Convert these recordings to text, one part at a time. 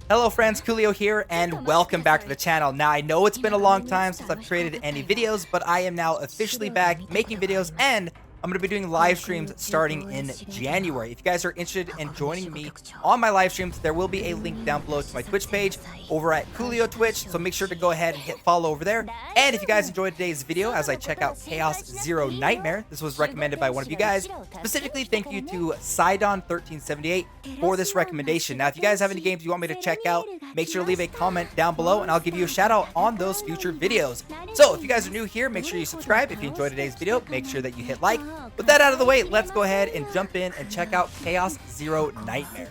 Hello friends, Koolio here, and welcome back to the channel. Now, I know it's been a long time since I've created any videos, but I am now officially back making videos, and I'm going to be doing live streams starting in January. If you guys are interested in joining me on my live streams, there will be a link down below to my Twitch page over at Koolio Twitch, so make sure to go ahead and hit follow over there. And if you guys enjoyed today's video as I check out Chaos Zero Nightmare, this was recommended by one of you guys. Specifically, thank you to Sidon1378 for this recommendation. Now, if you guys have any games you want me to check out, make sure to leave a comment down below and I'll give you a shout out on those future videos. So if you guys are new here, make sure you subscribe. If you enjoyed today's video, make sure that you hit like. With that out of the way, let's go ahead and jump in and check out Chaos Zero Nightmare.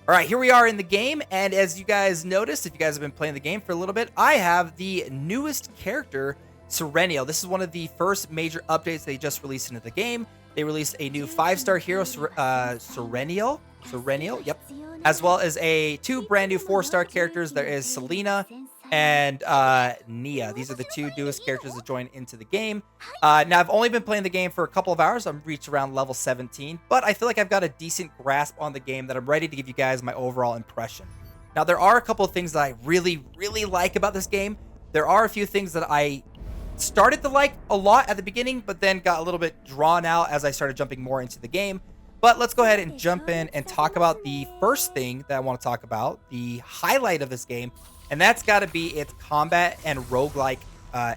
Alright, here we are in the game, and as you guys noticed, if you guys have been playing the game for a little bit, I have the newest character, Serenial. This is one of the first major updates they just released into the game. They released a new 5-star hero, Serenial, yep, as well as two brand new 4-star characters. There is Selena and Nia. These are the two newest characters that join into the game. Now, I've only been playing the game for a couple of hours. I'm reached around level 17, but I feel like I've got a decent grasp on the game that I'm ready to give you guys my overall impression. Now, there are a couple of things that I really, really like about this game. There are a few things that I started to like a lot at the beginning, but then got a little bit drawn out as I started jumping more into the game. But let's go ahead and jump in and talk about the first thing that I want to talk about, the highlight of this game, and that's got to be its combat and roguelike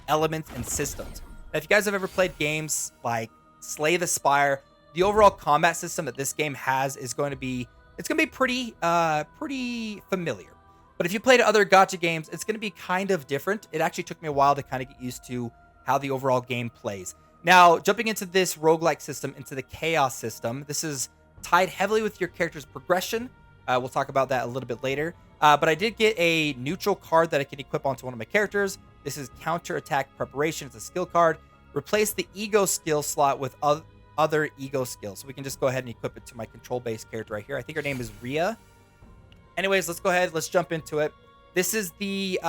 elements and systems. Now, if you guys have ever played games like Slay the Spire, the overall combat system that this game has is going to be, pretty familiar. But if you played other gacha games, it's going to be kind of different. It actually took me a while to kind of get used to how the overall game plays. Now, jumping into this roguelike system, into the chaos system, this is tied heavily with your character's progression. We'll talk about that a little bit later. But I did get a neutral card that I can equip onto one of my characters. This is Counter Attack Preparation. It's a skill card. Replace the ego skill slot with other ego skills. So we can just go ahead and equip it to my control-based character right here. I think her name is Rhea. Anyways, let's go ahead. Let's jump into it. This is the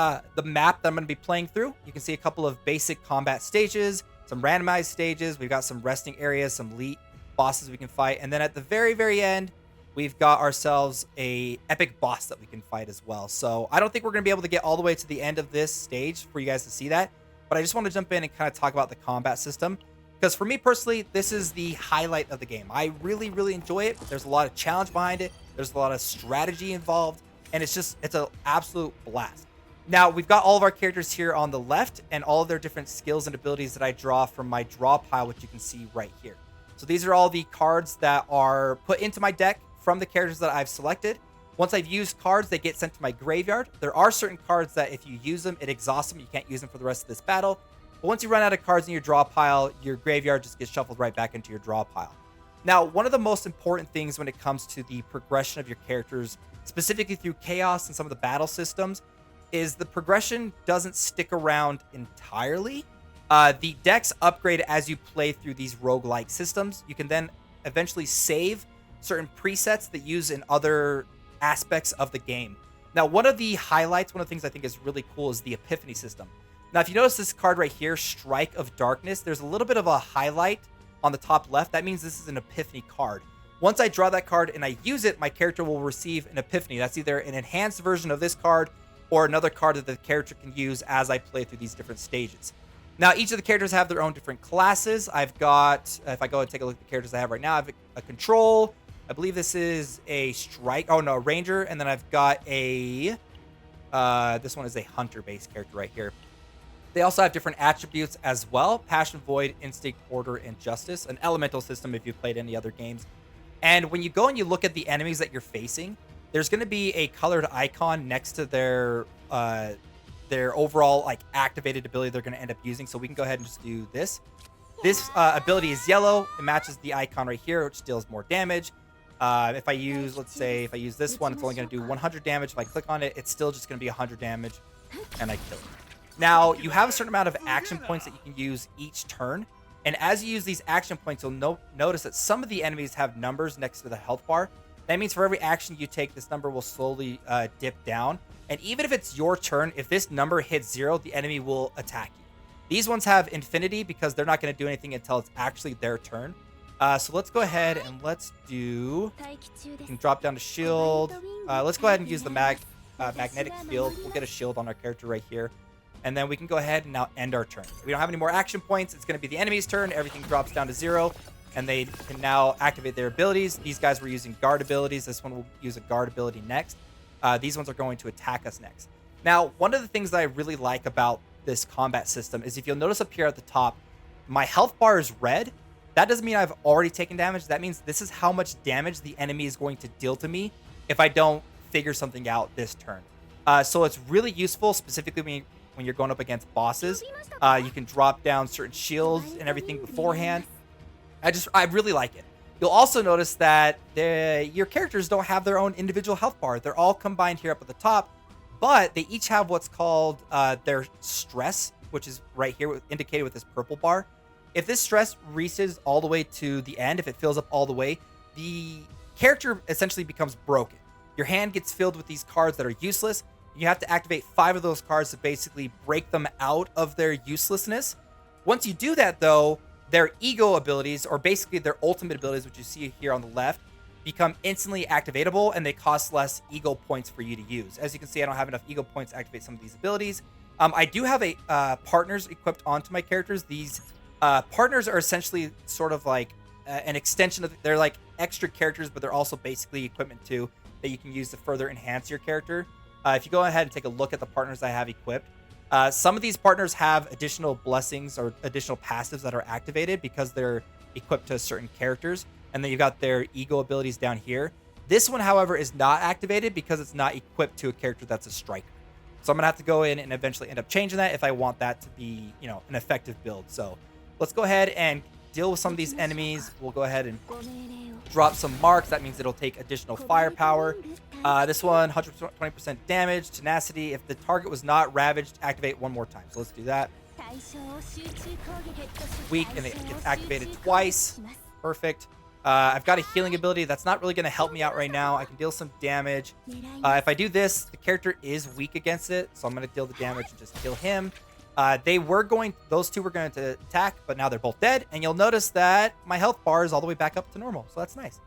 map that I'm going to be playing through. You can see a couple of basic combat stages, some randomized stages. We've got some resting areas, some elite bosses we can fight. And then at the very, very end, we've got ourselves a epic boss that we can fight as well. So I don't think we're going to be able to get all the way to the end of this stage for you guys to see that. But I just want to jump in and kind of talk about the combat system. Because for me personally, this is the highlight of the game. I really, really enjoy it. There's a lot of challenge behind it. There's a lot of strategy involved. And it's an absolute blast. Now, we've got all of our characters here on the left and all of their different skills and abilities that I draw from my draw pile, which you can see right here. So these are all the cards that are put into my deck from the characters that I've selected. Once I've used cards, they get sent to my graveyard. There are certain cards that if you use them, it exhausts them. You can't use them for the rest of this battle. But once you run out of cards in your draw pile, your graveyard just gets shuffled right back into your draw pile. Now, one of the most important things when it comes to the progression of your characters, specifically through chaos and some of the battle systems, is the progression doesn't stick around entirely. The decks upgrade as you play through these roguelike systems. You can then eventually save certain presets that use in other aspects of the game. Now, one of the highlights, one of the things I think is really cool is the Epiphany system. Now, if you notice this card right here, Strike of Darkness, there's a little bit of a highlight on the top left. That means this is an Epiphany card. Once I draw that card and I use it, my character will receive an Epiphany. That's either an enhanced version of this card or another card that the character can use as I play through these different stages. Now, each of the characters have their own different classes. I've got, if I go and take a look at the characters I have right now, I have a Control. I believe this is a Strike. Oh, no, a Ranger. And then I've got a, this one is a Hunter-based character right here. They also have different attributes as well. Passion, Void, Instinct, Order, and Justice. An elemental system if you've played any other games. And when you go and you look at the enemies that you're facing, there's going to be a colored icon next to their overall like activated ability they're going to end up using. So we can go ahead and just do this. This ability is yellow. It matches the icon right here, which deals more damage. If I use, let's say, if I use this one, it's only going to do 100 damage. If I click on it, it's still just going to be 100 damage, and I kill it. Now, you have a certain amount of action points that you can use each turn. And as you use these action points, you'll notice that some of the enemies have numbers next to the health bar. That means for every action you take, this number will slowly dip down. And even if it's your turn, if this number hits 0, the enemy will attack you. These ones have infinity because they're not going to do anything until it's actually their turn. So let's go ahead and let's do. We can drop down to shield. Let's go ahead and use the magnetic field. We'll get a shield on our character right here. And then we can go ahead and now end our turn. We don't have any more action points. It's going to be the enemy's turn. Everything drops down to 0. And they can now activate their abilities. These guys were using guard abilities. This one will use a guard ability next. These ones are going to attack us next. Now, one of the things that I really like about this combat system is if you'll notice up here at the top, my health bar is red. That doesn't mean I've already taken damage. That means this is how much damage the enemy is going to deal to me if I don't figure something out this turn. So it's really useful, specifically when you're going up against bosses. You can drop down certain shields and everything beforehand. I really like it. You'll also notice that your characters don't have their own individual health bar. They're all combined here up at the top, but they each have what's called their stress, which is right here indicated with this purple bar. If this stress reaches all the way to the end, if it fills up all the way, the character essentially becomes broken. Your hand gets filled with these cards that are useless. You have to activate 5 of those cards to basically break them out of their uselessness. Once you do that, though, their ego abilities, or basically their ultimate abilities, which you see here on the left, become instantly activatable, and they cost less ego points for you to use. As you can see, I don't have enough ego points to activate some of these abilities. I do have partners equipped onto my characters. These partners are essentially sort of like an extension of, they're like extra characters, but they're also basically equipment too that you can use to further enhance your character. If you go ahead and take a look at the partners I have equipped, some of these partners have additional blessings or additional passives that are activated because they're equipped to certain characters. And then you've got their ego abilities down here. This one, however, is not activated because it's not equipped to a character that's a striker. So I'm going to have to go in and eventually end up changing that if I want that to be, an effective build. So let's go ahead and deal with some of these enemies. We'll go ahead and drop some marks. That means it'll take additional firepower. This one, 120% damage, tenacity. If the target was not ravaged, activate one more time. So let's do that. Weak, and it's activated twice. Perfect. I've got a healing ability. That's not really going to help me out right now. I can deal some damage. If I do this, the character is weak against it, so I'm going to deal the damage and just kill him. Those two were going to attack, but now they're both dead. And you'll notice that my health bar is all the way back up to normal, so that's nice.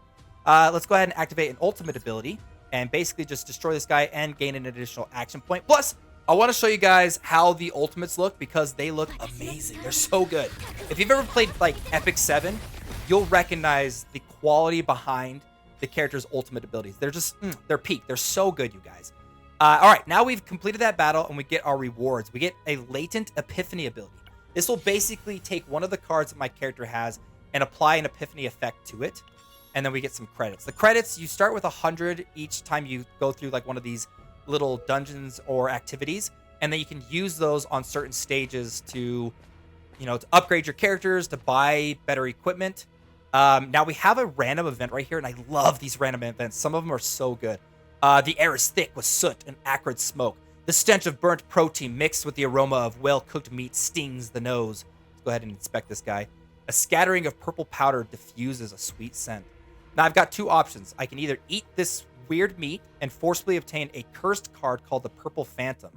Let's go ahead and activate an ultimate ability and basically just destroy this guy and gain an additional action point. Plus, I want to show you guys how the ultimates look because they look amazing. They're so good. If you've ever played like Epic 7, you'll recognize the quality behind the character's ultimate abilities. They're just, they're peak. They're so good, you guys. All right, now we've completed that battle and we get our rewards. We get a latent epiphany ability. This will basically take one of the cards that my character has and apply an epiphany effect to it. And then we get some credits. The credits, you start with 100 each time you go through like one of these little dungeons or activities. And then you can use those on certain stages to, to upgrade your characters, to buy better equipment. Now we have a random event right here, and I love these random events. Some of them are so good. The air is thick with soot and acrid smoke. The stench of burnt protein mixed with the aroma of well-cooked meat stings the nose. Let's go ahead and inspect this guy. A scattering of purple powder diffuses a sweet scent. Now I've got two options. I can either eat this weird meat and forcibly obtain a cursed card called the Purple Phantom.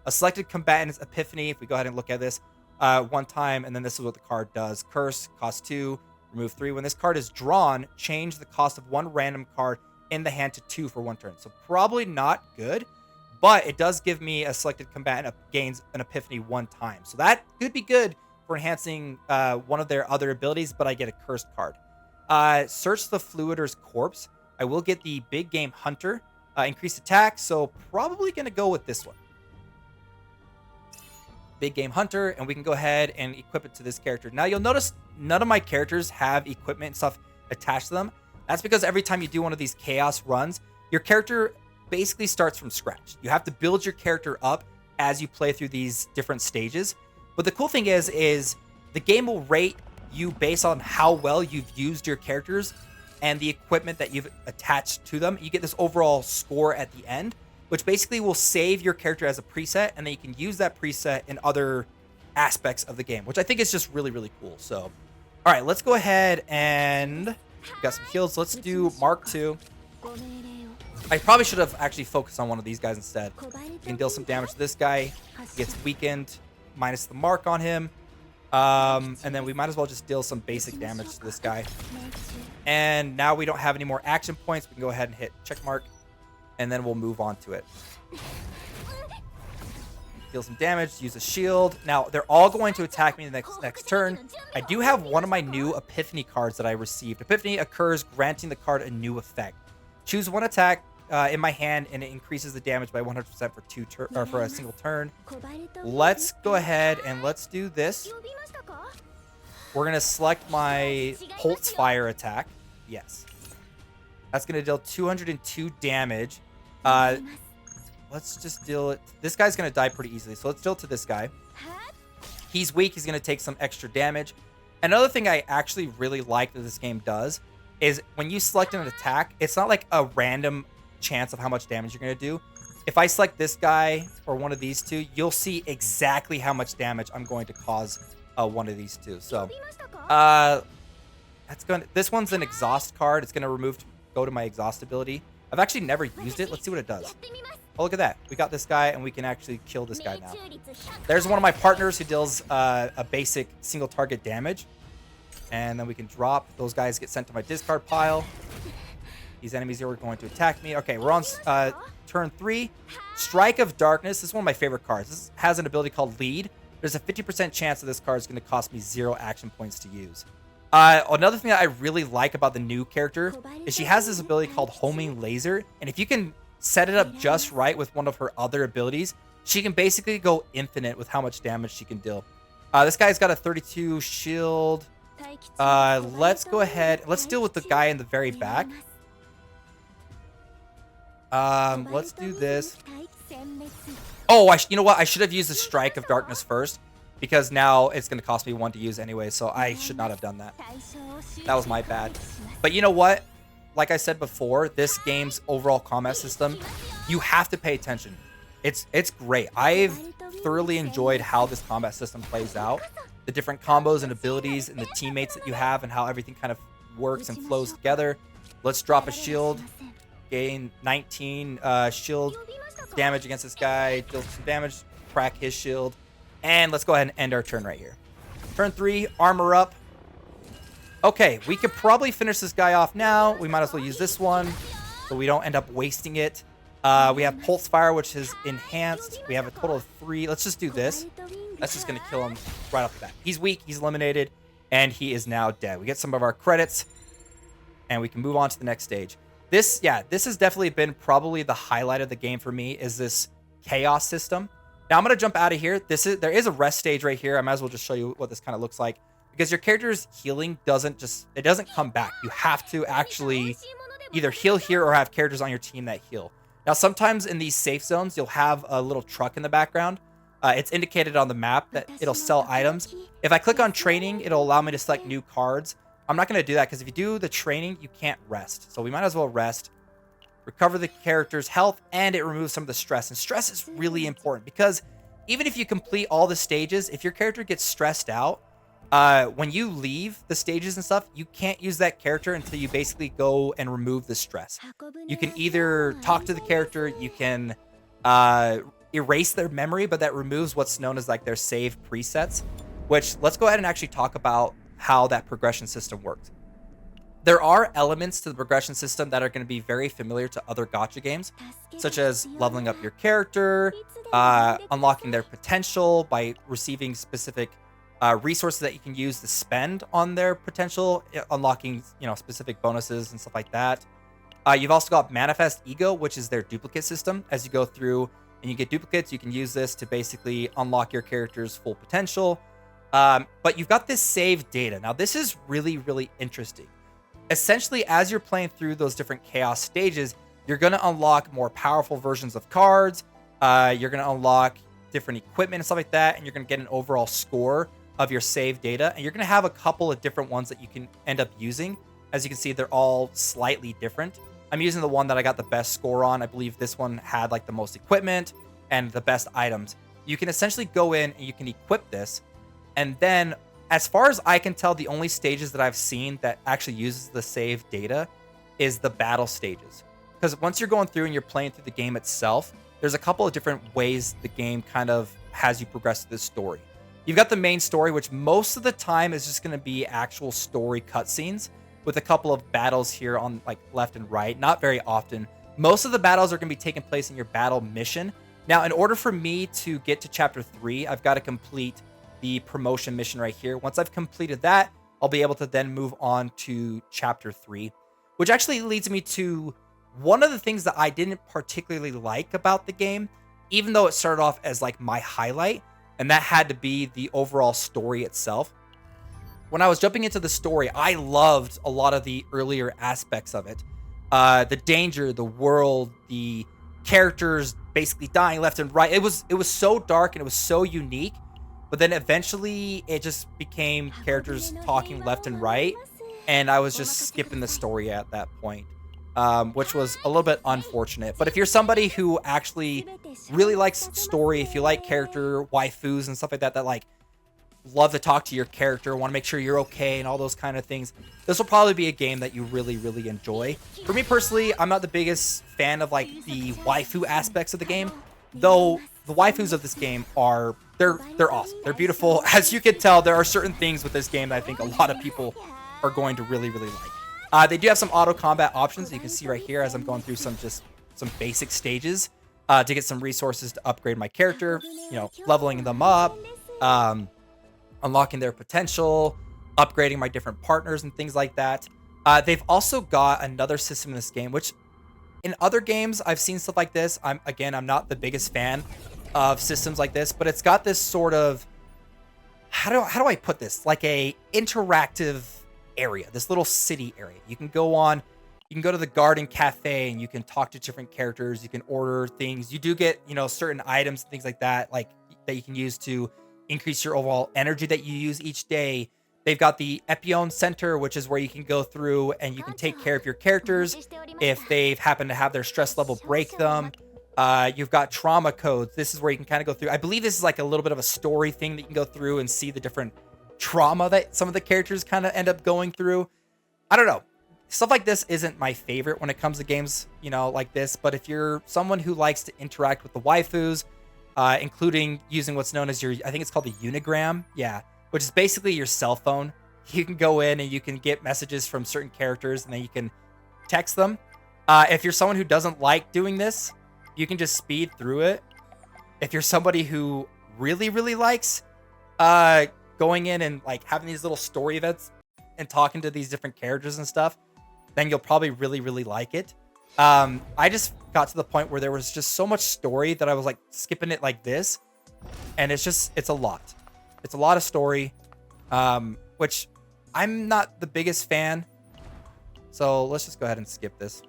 A selected combatant's epiphany, if we go ahead and look at this, one time, and then this is what the card does. Curse, cost 2, remove 3. When this card is drawn, change the cost of one random card in the hand to 2 for one turn. So probably not good, but it does give me a selected combatant gains an epiphany one time. So that could be good for enhancing one of their other abilities, but I get a cursed card. Search the Fluider's corpse. I will get the Big Game Hunter, increased attack, so probably going to go with this one. Big Game Hunter, and we can go ahead and equip it to this character. Now you'll notice none of my characters have equipment and stuff attached to them. That's because every time you do one of these chaos runs, your character basically starts from scratch. You have to build your character up as you play through these different stages. But the cool thing is the game will rate you based on how well you've used your characters and the equipment that you've attached to them. You get this overall score at the end, which basically will save your character as a preset, and then you can use that preset in other aspects of the game, which I think is just really, really cool. So, all right, let's go ahead and we got some heals. Let's do Mark 2. I probably should have actually focused on one of these guys instead. You can deal some damage to this guy. He gets weakened, minus the mark on him. And then we might as well just deal some basic damage to this guy. And now we don't have any more action points. We can go ahead and hit check mark, and then we'll move on to it. Deal some damage, use a shield. Now, they're all going to attack me the next turn. I do have one of my new Epiphany cards that I received. Epiphany occurs granting the card a new effect. Choose one attack in my hand, and it increases the damage by 100% for a single turn. Let's go ahead and let's do this. We're going to select my Pulse Fire attack. Yes. That's going to deal 202 damage. Let's just deal it. This guy's going to die pretty easily. So let's deal it to this guy. He's weak. He's going to take some extra damage. Another thing I actually really like that this game does is when you select an attack, it's not like a random chance of how much damage you're going to do. If I select this guy or one of these two, you'll see exactly how much damage I'm going to cause one of these two. So this one's an exhaust card. It's going to go to my exhaust ability. I've actually never used it. Let's see what it does. Oh, look at that. We got this guy, and we can actually kill this guy now. There's one of my partners who deals a basic single target damage. And then we can drop. Those guys get sent to my discard pile. These enemies here are going to attack me. Okay, we're on turn 3. Strike of Darkness. This is one of my favorite cards. This has an ability called Lead. There's a 50% chance that this card is going to cost me 0 action points to use. Another thing that I really like about the new character is she has this ability called Homing Laser. And if you can set it up just right with one of her other abilities, she can basically go infinite with how much damage she can deal. This guy's got a 32 shield. Let's go ahead. Let's deal with the guy in the very back. Let's do this. Oh, you know what? I should have used the Strike of Darkness first, because now it's going to cost me 1 to use anyway, so I should not have done that. That was my bad. But you know what? Like I said before, this game's overall combat system, you have to pay attention. It's great. I've thoroughly enjoyed how this combat system plays out. The different combos and abilities and the teammates that you have and how everything kind of works and flows together. Let's drop a shield. Gain 19 shield damage against this guy. Deal some damage. Crack his shield. And let's go ahead and end our turn right here. Turn 3, armor up. Okay, we could probably finish this guy off now. We might as well use this one so we don't end up wasting it. We have Pulse Fire, which is enhanced. We have a total of 3. Let's just do this. That's just going to kill him right off the bat. He's weak. He's eliminated. And he is now dead. We get some of our credits. And we can move on to the next stage. This has definitely been probably the highlight of the game for me, is this chaos system. Now I'm going to jump out of here. There is a rest stage right here. I might as well just show you what this kind of looks like. Because your character's healing doesn't come back. You have to actually either heal here or have characters on your team that heal. Now, sometimes in these safe zones, you'll have a little truck in the background. It's indicated on the map that it'll sell items. If I click on training, it'll allow me to select new cards. I'm not going to do that because if you do the training, you can't rest. So we might as well rest. Recover the character's health, and it removes some of the stress. And stress is really important because even if you complete all the stages, if your character gets stressed out, when you leave the stages and stuff, you can't use that character until you basically go and remove the stress. You can either talk to the character, you can erase their memory, but that removes what's known as like their save presets, which let's go ahead and actually talk about how that progression system works. There are elements to the progression system that are going to be very familiar to other gacha games, such as leveling up your character, unlocking their potential by receiving specific resources that you can use to spend on their potential, unlocking, specific bonuses and stuff like that. You've also got Manifest Ego, which is their duplicate system. As you go through and you get duplicates, you can use this to basically unlock your character's full potential. But you've got this save data. Now, this is really, really interesting. Essentially, as you're playing through those different chaos stages, you're going to unlock more powerful versions of cards. You're going to unlock different equipment and stuff like that, and you're going to get an overall score of your save data. And you're going to have a couple of different ones that you can end up using. As you can see, they're all slightly different. I'm using the one that I got the best score on. I believe this one had like the most equipment and the best items. You can essentially go in and you can equip this. And then, as far as I can tell, the only stages that I've seen that actually uses the save data is the battle stages. Because once you're going through and you're playing through the game itself, there's a couple of different ways the game kind of has you progress through this story. You've got the main story, which most of the time is just going to be actual story cutscenes with a couple of battles here on like left and right. Not very often. Most of the battles are going to be taking place in your battle mission. Now, in order for me to get to chapter 3, I've got to complete the promotion mission right here. Once I've completed that, I'll be able to then move on to chapter 3, which actually leads me to one of the things that I didn't particularly like about the game, even though it started off as like my highlight, and that had to be the overall story itself. When I was jumping into the story, I loved a lot of the earlier aspects of it. The danger, the world, the characters basically dying left and right. It was so dark and it was so unique. But then eventually it just became characters talking left and right, and I was just skipping the story at that point, which was a little bit unfortunate. But if you're somebody who actually really likes story, if you like character waifus and stuff like that, that like love to talk to your character, want to make sure you're okay and all those kind of things, this will probably be a game that you really, really enjoy. For me personally, I'm not the biggest fan of like the waifu aspects of the game, though the waifus of this game are they're awesome. They're beautiful. As you can tell, there are certain things with this game that I think a lot of people are going to really, really like. They do have some auto combat options. You can see right here as I'm going through some basic stages to get some resources to upgrade my character, you know, leveling them up, unlocking their potential, upgrading my different partners and things like that. They've also got another system in this game, which in other games I've seen stuff like this. I'm not the biggest fan of systems like this, but it's got this sort of, how do I put this? Like a interactive area, this little city area. You can go to the garden cafe and you can talk to different characters. You can order things. You do get, you know, certain items and things like that, like that you can use to increase your overall energy that you use each day. They've got the Epion Center, which is where you can go through and you can take care of your characters if they've happened to have their stress level break them. You've got trauma codes. This is where you can kind of go through. I believe this is like a little bit of a story thing that you can go through and see the different trauma that some of the characters kind of end up going through. I don't know. Stuff like this isn't my favorite when it comes to games, you know, like this. But if you're someone who likes to interact with the waifus, including using what's known as I think it's called the Unigram. Yeah. Which is basically your cell phone. You can go in and you can get messages from certain characters and then you can text them. If you're someone who doesn't like doing this, you can just speed through it. If you're somebody who really, really likes going in and like having these little story events and talking to these different characters and stuff, then you'll probably really, really like it. I just got to the point where there was just so much story that I was like skipping it like this. And it's a lot. It's a lot of story, which I'm not the biggest fan. So let's just go ahead and skip this.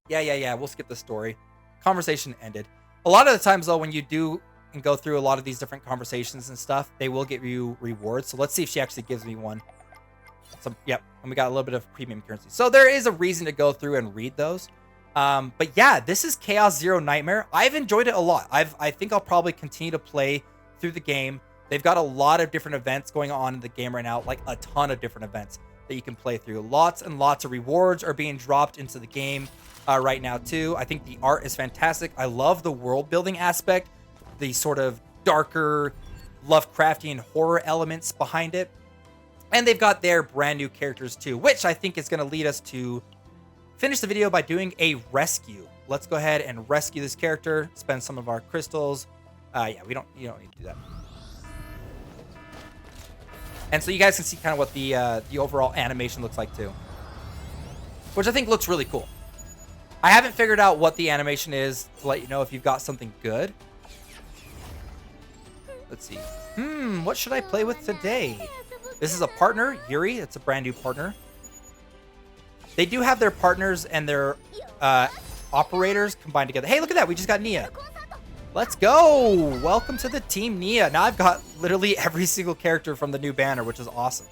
Yeah. We'll skip the story. Conversation ended. A lot of the times, though, when you do and go through a lot of these different conversations and stuff, they will give you rewards. So let's see if she actually gives me one. Yep. And we got a little bit of premium currency. So there is a reason to go through and read those. But yeah, this is Chaos Zero Nightmare. I've enjoyed it a lot. I think I'll probably continue to play through the game. They've got a lot of different events going on in the game right now, like a ton of different events that you can play through. Lots and lots of rewards are being dropped into the game right now too. I think the art is fantastic. I love the world building aspect, the sort of darker Lovecraftian horror elements behind it. And they've got their brand new characters too, which I think is going to lead us to finish the video by doing a rescue. Let's go ahead and rescue this character, spend some of our crystals. Yeah, you don't need to do that. And so you guys can see kind of what the overall animation looks like too, which I think looks really cool. I haven't figured out what the animation is to let you know if you've got something good. Let's see. What should I play with today? This is a partner, Yuri. It's a brand new partner. They do have their partners and their operators combined together. Hey, look at that. We just got Nia. Let's go. Welcome to the team, Nia. Now I've got literally every single character from the new banner, which is awesome.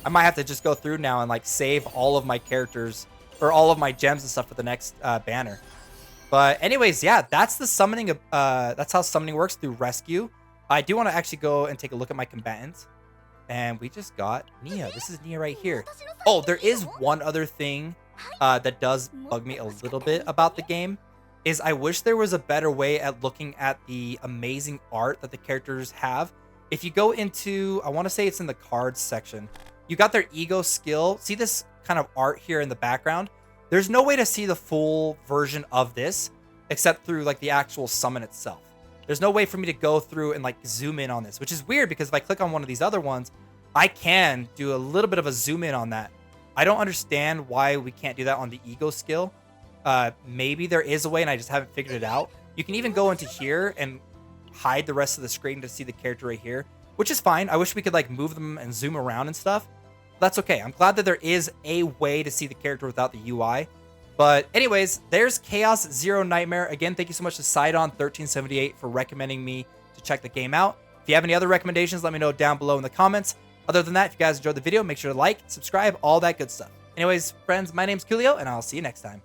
I might have to just go through now and like save all of my characters or all of my gems and stuff for the next banner. But anyways, yeah, that's the summoning. That's how summoning works through rescue. I do want to actually go and take a look at my combatants. And we just got Nia. This is Nia right here. Oh, there is one other thing that does bug me a little bit about the game. is I wish there was a better way at looking at the amazing art that the characters have. If you go into, I want to say it's in the cards section, you got their ego skill. See this kind of art here in the background? There's no way to see the full version of this except through like the actual summon itself. There's no way for me to go through and like zoom in on this, which is weird because if I click on one of these other ones, I can do a little bit of a zoom in on that. I don't understand why we can't do that on the ego skill. Maybe there is a way and I just haven't figured it out. You can even go into here and hide the rest of the screen to see the character right here, which is fine. I wish we could like move them and zoom around and stuff. That's okay. I'm glad that there is a way to see the character without the UI. But anyways, there's Chaos Zero Nightmare. Again, thank you so much to Sidon1378 for recommending me to check the game out. If you have any other recommendations, let me know down below in the comments. Other than that, if you guys enjoyed the video, make sure to like, subscribe, all that good stuff. Anyways, friends, my name's Koolio, and I'll see you next time.